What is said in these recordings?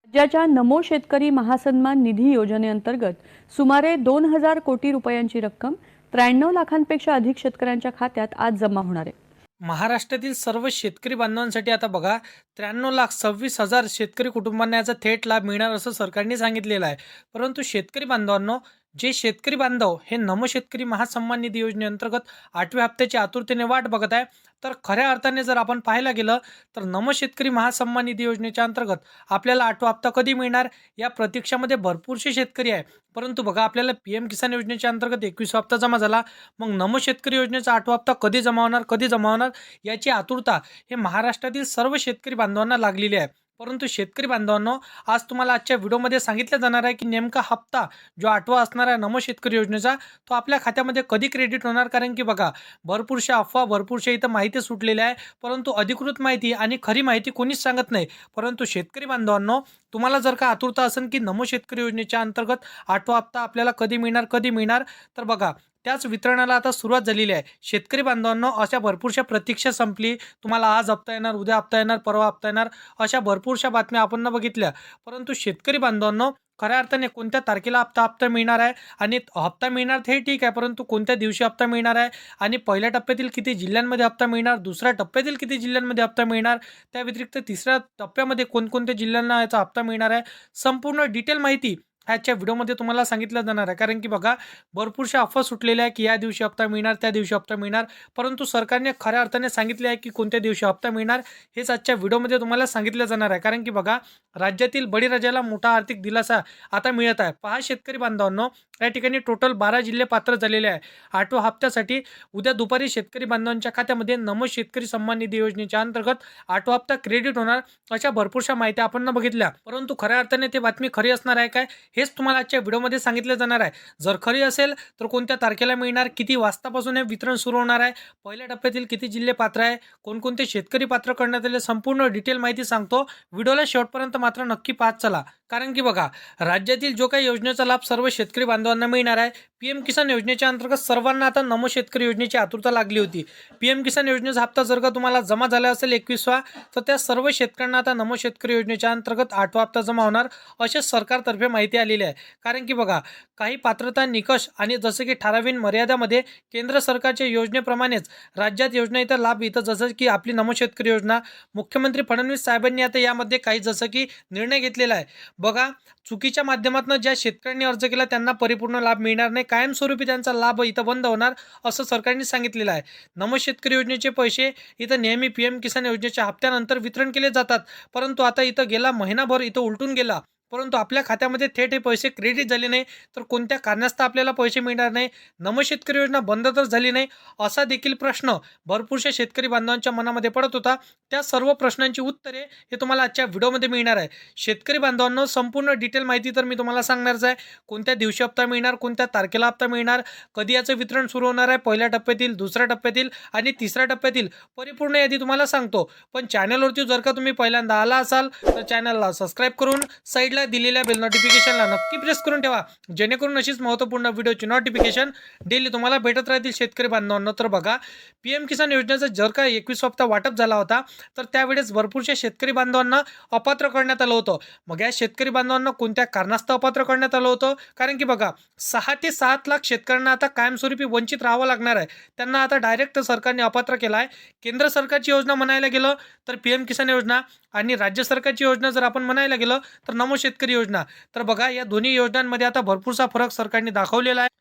राज्याच्या नमो शेतकरी महासन्मान निधी योजनेअंतर्गत सुमारे 2,000 कोटी रुपयांची रक्कम 93 लाखांपेक्षा अधिक शेतकऱ्यांच्या खात्यात आज जमा होणार आहे. महाराष्ट्रातील सर्व शेतकरी बांधवांसाठी आता बघा 93,26,000 शेतकरी कुटुंबांना याचा थेट लाभ मिळणार असं सरकारने सांगितलेलं आहे. परंतु शेतकरी बांधवांनो, जे शेतकरी बांधव हे नमो शेतकरी महासन्मान निधी योजनेअंतर्गत 8व्या हप्त्याची आतुरतेने वाट बघत आहे. तर खऱ्या अर्थाने जर आपण पाहायला गेलं तर नमो शेतकरी महासन्मान निधी योजनेच्या अंतर्गत आपल्याला 8वा हप्ता कधी मिळणार या प्रतीक्षामध्ये भरपूरसे शेतकरी आहे. परंतु बघा, आपल्याला पीएम किसान योजनेच्या अंतर्गत 21वा हप्ता जमा झाला. मग नमो शेतकरी योजनेचा 8वा हप्ता कधी जमा होणार, कधी जमा होणार याची आतुरता हे महाराष्ट्रातील सर्व शेतकरी बांधवांना लागलेली आहे. परंतु शेतकरी बांधवांनो, आज तुम्हाला आजच्या व्हिडिओमध्ये सांगितलं जाणार आहे की नेमका हप्ता जो 8वा असणार आहे नमो शेतकरी योजनेचा, तो आपल्या खात्यामध्ये कधी क्रेडिट होणार. कारण की बघा, भरपूरशा अफवा, भरपूरशा इथं माहिती सुटलेल्या आहे, परंतु अधिकृत माहिती आणि खरी माहिती कोणीच सांगत नाही. परंतु शेतकरी बांधवांनो, तुम्हाला जर का आतुरता असेल की नमो शेतकरी योजनेच्या अंतर्गत 8वा हप्ता आपल्याला कधी मिळणार, कधी मिळणार, तर बघा, त्याच वितरणाला आता सुरुवात झालेली आहे. शेतकरी बांधवांनो, अशा भरपूरशा प्रतीक्षा संपली. तुम्हाला आज हप्ता येणार, उद्या हप्ता येणार, परवा हप्ता येणार, अशा भरपूरशा बातम्या आपण बघितल्या. परंतु शेतकरी बांधवांनो, खऱ्या अर्थाने कोणत्या तारखेला हप्ता मिळणार आहे आणि हप्ता मिळणार हे ठीक आहे, परंतु कोणत्या दिवशी हप्ता मिळणार आहे आणि पहिल्या टप्प्यातील किती जिल्ह्यांमध्ये हप्ता मिळणार, दुसऱ्या टप्प्यातील किती जिल्ह्यांमध्ये हप्ता मिळणार, त्या व्यतिरिक्त तिसऱ्या टप्प्यामध्ये कोणकोणत्या जिल्ह्यांना याचा हप्ता मिळणार आहे, संपूर्ण डिटेल माहिती ह्याच्या व्हिडिओमध्ये तुम्हाला सांगितलं जाणार आहे. कारण की बघा, भरपूरशा अफवा सुटलेल्या आहे की या दिवशी हप्ता मिळणार, त्या दिवशी हप्ता मिळणार, परंतु सरकारने खऱ्या अर्थाने सांगितले आहे की कोणत्या दिवशी हप्ता मिळणार हेच आजच्या व्हिडिओमध्ये तुम्हाला सांगितलं जाणार आहे. कारण की बघा, राज्यातील बळीराजाला मोठा आर्थिक दिलासा आता मिळत आहे. पहा शेतकरी बांधवांनो, या ठिकाणी टोटल 12 जिल्हे पात्र झालेले आहे 8व्या हप्त्यासाठी. उद्या दुपारी शेतकरी बांधवांच्या खात्यामध्ये नमो शेतकरी सन्मान निधी योजनेच्या अंतर्गत 8वा हप्ता क्रेडिट होणार, अशा भरपूरशा माहिती आपण बघितल्या. परंतु खऱ्या अर्थाने ते बातमी खरी असणार आहे काय, हेच तुम्हाला आजच्या व्हिडिओमध्ये सांगितलं जाणार आहे. जर खरी असेल तर कोणत्या तारखेला मिळणार, किती वाजतापासून हे वितरण सुरू होणार आहे, पहिल्या टप्प्यातील किती जिल्हे पात्र आहे, कोणकोणते शेतकरी पात्र करण्यात आले, संपूर्ण डिटेल माहिती सांगतो. व्हिडिओला शेवटपर्यंत मात्र नक्की पाहत चला. कारण की बघा, राज्यातील जो काही योजनेचा लाभ सर्व शेतकरी बांधवांना मिळणार आहे. पीएम किसान योजनेच्या अंतर्गत सर्वांना आता नमो शेतकरी योजनेची आतुरता लागली होती. पीएम किसान योजनेचा हप्ता जर का तुम्हाला जमा झाला असेल 21वा, तर त्या सर्व शेतकऱ्यांना आता नमो शेतकरी योजनेच्या अंतर्गत 8वा हप्ता जमा होणार, असे सरकारतर्फे माहिती आलेली आहे. कारण की बघा, काही पात्रता निकष आणि जसं की ठराविक मर्यादामध्ये केंद्र सरकारच्या योजनेप्रमाणेच राज्यात योजना इथं लाभ इथं, जसं की आपली नमो शेतकरी योजना, मुख्यमंत्री फडणवीस साहेबांनी आता यामध्ये काही जसं की निर्णय घेतलेला आहे. बघा, चुकीच्या माध्यमातून ज्या शेतकऱ्यांनी अर्ज केला त्यांना परिपूर्ण लाभ मिळणार नाही, कायमस्वरूपी त्यांचा लाभ इथं बंद होणार, असं सरकारने सांगितलेलं आहे. नमो शेतकरी योजनेचे पैसे इथं नेहमी पीएम किसान योजनेच्या हप्त्यानंतर वितरण केले जातात, परंतु आता इथं गेला महिनाभर इथं उलटून गेला, परंतु आपल्या खात्यामध्ये थेट हे पैसे क्रेडिट झाले नाही. तर कोणत्या कारणास्तव आपल्याला पैसे मिळणार नाही, नमो शेतकरी योजना बंद तर झाली नाही, असा देखील प्रश्न भरपूरशा शेतकरी बांधवांच्या मनामध्ये पडत होता. त्या सर्व प्रश्नांची उत्तरे हे तुम्हाला आजच्या व्हिडिओमध्ये मिळणार आहे. शेतकरी बांधवांनो, संपूर्ण डिटेल माहिती तर मी तुम्हाला सांगणारच आहे. कोणत्या दिवशी हप्ता मिळणार, कोणत्या तारखेला हप्ता मिळणार, कधी याचं वितरण सुरू होणार आहे, पहिल्या टप्प्यातील, दुसऱ्या टप्प्यातील आणि तिसऱ्या टप्प्यातील परिपूर्ण यादी तुम्हाला सांगतो. पण चॅनलवरती जर का तुम्ही पहिल्यांदा आला असाल तर चॅनलला सबस्क्राईब करून साईडला दिलेल्या बेल नोटिफिकेशनला नक्की प्रेस करून ठेवा, जेणेकरून अशीच महत्त्वपूर्ण व्हिडिओची नोटिफिकेशन डेली तुम्हाला भेटत राहतील. शेतकरी बांधवांना तर बघा, पीएम किसान योजनेचा जर का 21 हप्ता वाटप झाला होता, तर त्यावेळेस भरपूरशा शेतकरी बांधवांना अपात्र करण्यात आलं होतं. मग या शेतकरी बांधवांना कोणत्या कारणास्तव अपात्र करण्यात आलं होतं, कारण की बघा, 6 ते 7 लाख शेतकऱ्यांना आता कायमस्वरूपी वंचित राहावं लागणार आहे. त्यांना आता डायरेक्ट सरकारने अपात्र केला आहे. केंद्र सरकारची योजना म्हणायला गेलं तर पीएम किसान योजना, आणि राज्य सरकारची योजना जर आपण म्हणायला गेलं तर नमो शेतकरी योजना. तर बघा, या दोन्ही योजनांमध्ये आता भरपूरसा फरक सरकारने दाखवलेला आहे.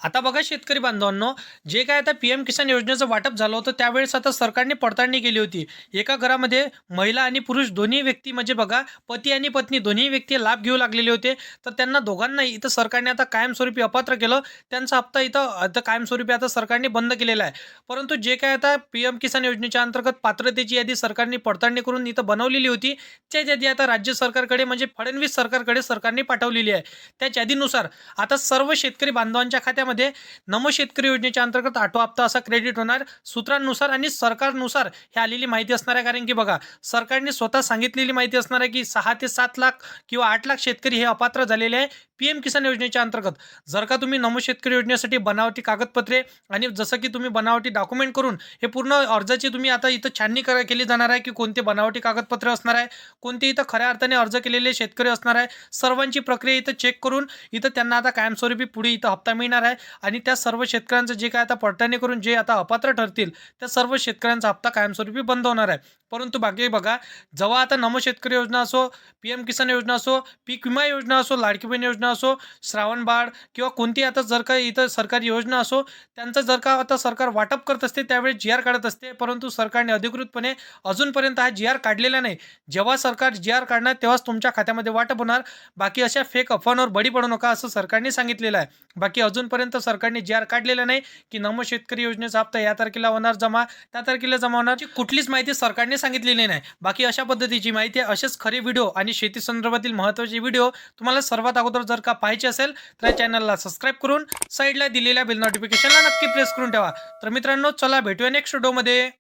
आता बघा शेतकरी बांधवांनो, जे काय आता पीएम किसान योजनेचं वाटप झालं होतं त्यावेळेस आता सरकारने पडताळणी केली होती. एका घरामध्ये महिला आणि पुरुष दोन्ही व्यक्ती, म्हणजे बघा, पती आणि पत्नी दोन्ही व्यक्ती लाभ घेऊ लागलेले होते. तर त्यांना दोघांना इथं सरकारने आता कायमस्वरूपी अपात्र केलं. त्यांचा हप्ता इथं कायमस्वरूपी आता सरकारने बंद केलेला आहे. परंतु जे काय आता पीएम किसान योजनेच्या अंतर्गत पात्रतेची यादी सरकारने पडताळणी करून इथं बनवलेली होती, त्या यादी आता राज्य सरकारकडे, म्हणजे फडणवीस सरकारकडे सरकारने पाठवलेली आहे. त्या यादीनुसार आता सर्व शेतकरी बांधवांच्या खात्यात मध्ये नमो शेतकरी योजनेच्या अंतर्गत 8वा हप्ता असा क्रेडिट होणार. सूत्रांनुसार आणि सरकारनुसार हे आलेली माहिती असणार आहे. कारण की बघा, सरकारने स्वतः सांगितलेली माहिती असणार आहे की 6 ते 7 लाख किंवा 8 लाख शेतकरी हे अपात्र झालेले आहे PM किसान योजनेच्या अंतर्गत जर का तुम्ही नमो शेतकरी योजनेसाठी बनावटी कागदपत्रे आणि जसं की तुम्ही बनावटी डॉक्युमेंट करून हे पूर्ण अर्जाची तुम्ही आता इथं छाननी केली जाणार आहे की कोणते बनावटी कागदपत्रे असणार आहे, कोणते इथं खऱ्या अर्थाने अर्ज केलेले शेतकरी असणार आहे. सर्वांची प्रक्रिया इथं चेक करून इथं त्यांना आता कायमस्वरूपी पुढे इथं हप्ता मिळणार आहे आणि त्या सर्व शेतकऱ्यांचं जे काय आता पडताळणी करून जे आता अपात्र ठरतील त्या सर्व शेतकऱ्यांचा हप्ता कायमस्वरूपी बंद होणार आहे. परंतु बाकी बघा, जेव्हा आता नमो शेतकरी योजना असो, PM किसान योजना असो, पीक विमा योजना असो, लाडकी बहीण योजना असो, श्रावण बाळ किंवा कोणती आता जर का इथं सरकारी योजना असो, त्यांचं जर का आता सरकार वाटप करत असते त्यावेळेस GR काढत असते, परंतु सरकारने अधिकृतपणे अजूनपर्यंत हा GR काढलेला नाही. जेव्हा सरकार GR काढणार तेव्हाच तुमच्या खात्यामध्ये वाटप होणार. बाकी अशा फेक अफवांवर बळी पडू नका असं सरकारने सांगितलेलं आहे. बाकी अजूनपर्यंत सरकारने GR काढलेला नाही की नमो शेतकरी योजनेचा हप्ता या तारखेला होणार जमा, त्या तारखेला जमा होणार, कुठलीच माहिती सरकारने सांगितलेली नाही. बाकी अशा पद्धतीची माहिती, असेच खरे व्हिडिओ आणि शेती संदर्भातील महत्त्वाचे व्हिडिओ तुम्हाला सर्वात अगोदर जर का पाहायचे असेल तर या चॅनलला सबस्क्राईब करून साईडला दिलेल्या बेल नोटिफिकेशनला नक्की प्रेस करून ठेवा. तर मित्रांनो, चला भेटूया नेक्स्ट व्हिडिओमध्ये.